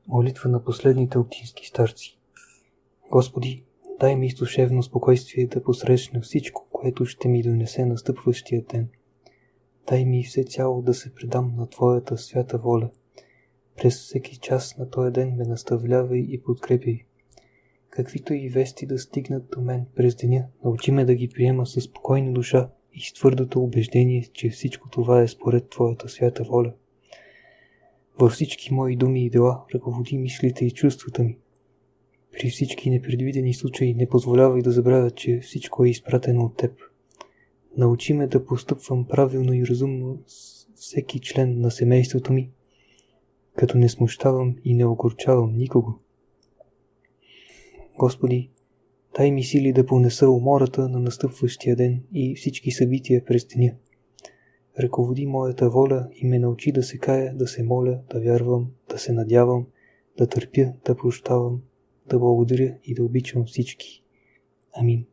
Молитва на последните общински старци. Господи, дай ми душевно спокойствие да посрещна всичко, което ще ми донесе настъпващия ден. Дай ми все цяло да се предам на Твоята свята воля. През всеки час на този ден ме наставлявай и подкрепяй. Каквито и вести да стигнат до мен през деня, научи ме да ги приема със спокойна душа и с твърдото убеждение, че всичко това е според Твоята свята воля. Във всички мои думи и дела ръководи мислите и чувствата ми. При всички непредвидени случаи не позволявай да забравя, че всичко е изпратено от Теб. Научи ме да постъпвам правилно и разумно с всеки член на семейството ми, като не смущавам и не огорчавам никого. Господи, дай ми сили да понеса умората на настъпващия ден и всички събития през деня. Ръководи моята воля и ме научи да се кая, да се моля, да вярвам, да се надявам, да търпя, да прощавам, да благодаря и да обичам всички. Амин.